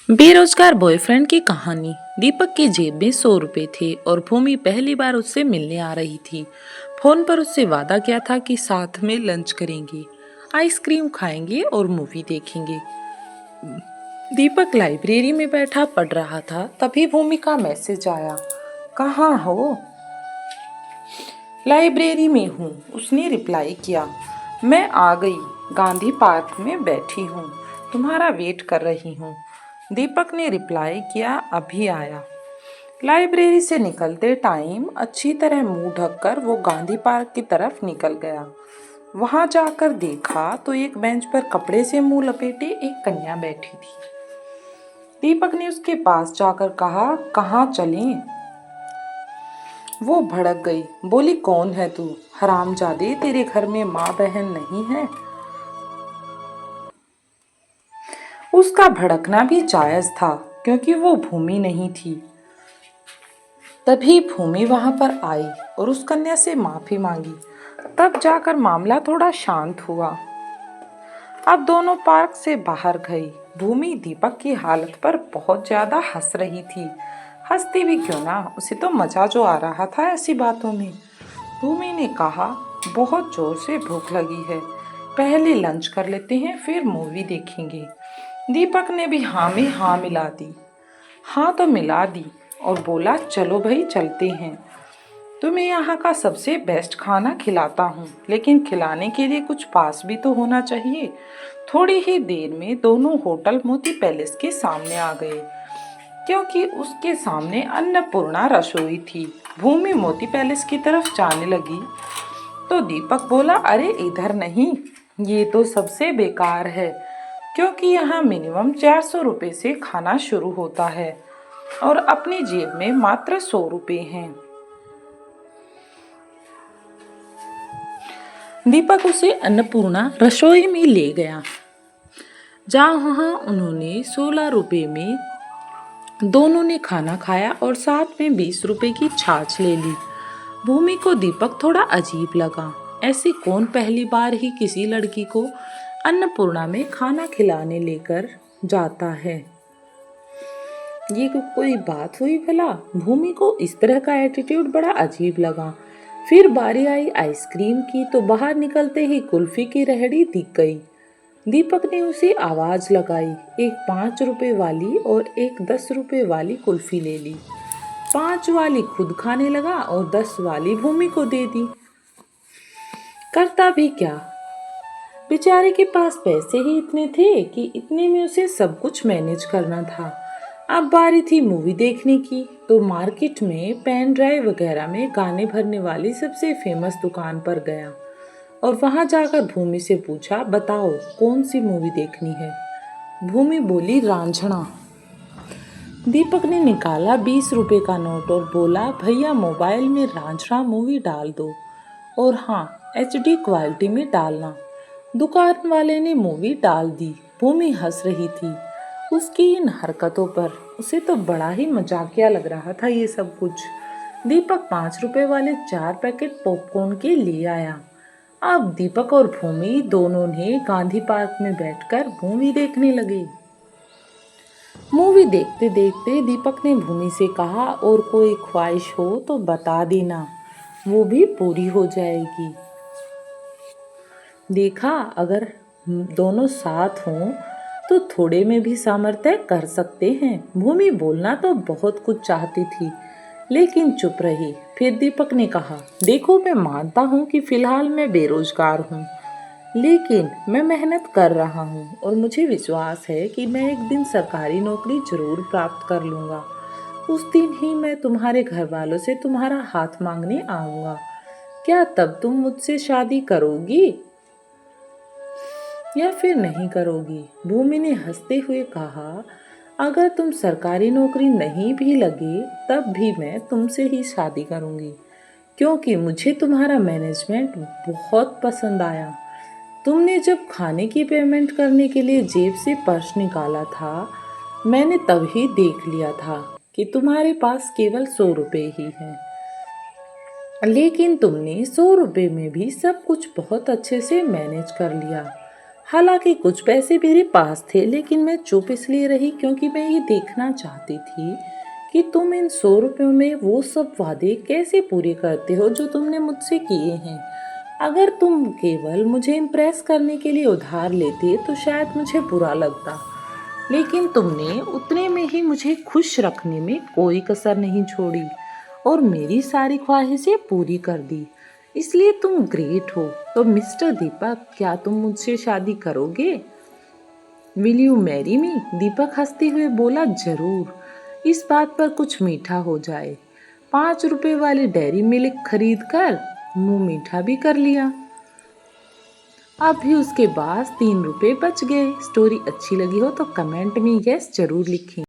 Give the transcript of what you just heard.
बेरोजगार बॉयफ्रेंड की कहानी। दीपक की जेब में 100 रुपए थे और भूमि पहली बार उससे मिलने आ रही थी। फोन पर उससे वादा किया था कि साथ में लंच करेंगे, आइसक्रीम खाएंगे और मूवी देखेंगे। दीपक लाइब्रेरी में बैठा पढ़ रहा था, तभी भूमि का मैसेज आया। कहाँ हो? लाइब्रेरी में हूँ, उसने रिप्लाई किया। मैं आ गई, गांधी पार्क में बैठी हूँ, तुम्हारा वेट कर रही हूँ। दीपक ने रिप्लाई किया, अभी आया। लाइब्रेरी से निकलते टाइम अच्छी तरह मुंह ढककर वो गांधी पार्क की तरफ निकल गया। वहां जाकर देखा तो एक बेंच पर कपड़े से मुंह लपेटे एक कन्या बैठी थी। दीपक ने उसके पास जाकर कहा, कहाँ चलें? वो भड़क गई, बोली, कौन है तू? हरामजादे, तेरे घर में माँ बहन नहीं है? उसका भड़कना भी जायज था, क्योंकि वो भूमि नहीं थी। तभी भूमि वहां पर आई और उस कन्या से माफी मांगी। तब जाकर मामला थोड़ा शांत हुआ। अब दोनों पार्क से बाहर गई। भूमि दीपक की हालत पर बहुत ज्यादा हंस रही थी। हंसती भी क्यों ना, उसे तो मजा जो आ रहा था ऐसी बातों में। भूमि ने कहा, बहुत जोर से भूख लगी है, पहले लंच कर लेते हैं, फिर मूवी देखेंगे। दीपक ने भी हाँ में हाँ मिला दी। हाँ तो मिला दी और बोला, चलो भाई चलते हैं, तुम्हें यहाँ का सबसे बेस्ट खाना खिलाता हूँ, लेकिन खिलाने के लिए कुछ पास भी तो होना चाहिए। थोड़ी ही देर में दोनों होटल मोती पैलेस के सामने आ गए, क्योंकि उसके सामने अन्नपूर्णा रसोई थी। भूमि मोती पैलेस की तरफ जाने लगी तो दीपक बोला, अरे इधर नहीं, ये तो सबसे बेकार है, क्योंकि यहाँ मिनिमम 400 रुपये से खाना शुरू होता है और अपनी जेब में मात्र 100 रुपये हैं। दीपक उसे अन्नपूर्णा रसोई में ले गया, जहाँ उन्होंने 16 रुपये में दोनों ने खाना खाया और साथ में 20 रुपये की छाछ ले ली। भूमि को दीपक थोड़ा अजीब लगा। ऐसी कौन पहली बार ही किसी लड़की को अन्नपूर्णा में खाना खिलाने लेकर जाता है? ये कोई बात हुई भला? भूमि को इस तरह का एटीट्यूड बड़ा अजीब लगा। फिर बारी आई आइसक्रीम की तो बाहर निकलते ही कुल्फी की रेहड़ी दिख गई। दीपक ने उसे आवाज लगाई, एक 5 रुपए वाली और एक 10 रुपए वाली कुल्फी ले ली। 5 वाली खुद खाने लगा और 10 वाली भूमि को दे दी। करता भी क्या, बेचारे के पास पैसे ही इतने थे कि इतने में उसे सब कुछ मैनेज करना था। अब बारी थी मूवी देखने की, तो मार्केट में पेन ड्राइव वगैरह में गाने भरने वाली सबसे फेमस दुकान पर गया और वहां जाकर भूमि से पूछा, बताओ कौन सी मूवी देखनी है? भूमि बोली, रांझना। दीपक ने निकाला 20 रुपए का नोट और बोला, भैया मोबाइल में रांझना मूवी डाल दो और हाँ, HD क्वालिटी में डालना। दुकान वाले ने मूवी डाल दी। भूमि हंस रही थी उसकी इन हरकतों पर। उसे तो बड़ा ही मजाकिया लग रहा था ये सब कुछ। दीपक 5 रुपए वाले 4 पैकेट पॉपकॉर्न के ले आया। अब दीपक और भूमि दोनों ने गांधी पार्क में बैठकर मूवी देखने लगे। मूवी देखते देखते दीपक ने भूमि से कहा, और कोई ख्वाहिश हो तो बता देना, वो भी पूरी हो जाएगी। देखा, अगर दोनों साथ हों तो थोड़े में भी सामर्थ्य कर सकते हैं। भूमि बोलना तो बहुत कुछ चाहती थी, लेकिन चुप रही। फिर दीपक ने कहा, देखो मैं मानता हूँ कि फिलहाल मैं बेरोजगार हूँ, लेकिन मैं मेहनत कर रहा हूँ और मुझे विश्वास है कि मैं एक दिन सरकारी नौकरी जरूर प्राप्त कर लूँगा। उस दिन ही मैं तुम्हारे घर वालों से तुम्हारा हाथ मांगने आऊँगा। क्या तब तुम मुझसे शादी करोगी या फिर नहीं करोगी? भूमि ने हंसते हुए कहा, अगर तुम सरकारी नौकरी नहीं भी लगे तब भी मैं तुमसे ही शादी करूँगी, क्योंकि मुझे तुम्हारा मैनेजमेंट बहुत पसंद आया। तुमने जब खाने की पेमेंट करने के लिए जेब से पर्स निकाला था, मैंने तभी देख लिया था कि तुम्हारे पास केवल 100 रुपए ही हैं, लेकिन तुमने 100 रुपए में भी सब कुछ बहुत अच्छे से मैनेज कर लिया। हालांकि कुछ पैसे मेरे पास थे, लेकिन मैं चुप इसलिए रही क्योंकि मैं ये देखना चाहती थी कि तुम इन 100 रुपयों में वो सब वादे कैसे पूरे करते हो जो तुमने मुझसे किए हैं। अगर तुम केवल मुझे इम्प्रेस करने के लिए उधार लेते तो शायद मुझे बुरा लगता, लेकिन तुमने उतने में ही मुझे खुश रखने में कोई कसर नहीं छोड़ी और मेरी सारी ख्वाहिशें पूरी कर दी। इसलिए तुम ग्रेट हो। तो मिस्टर दीपक, क्या तुम मुझसे शादी करोगे? Will you marry me? Deepak हंसते हुए बोला, जरूर, इस बात पर कुछ मीठा हो जाए। 5 रुपए वाली डेयरी मिल्क खरीद कर मुंह मीठा भी कर लिया। अब भी उसके पास 3 रुपए बच गए। स्टोरी अच्छी लगी हो तो कमेंट में यस जरूर लिखें।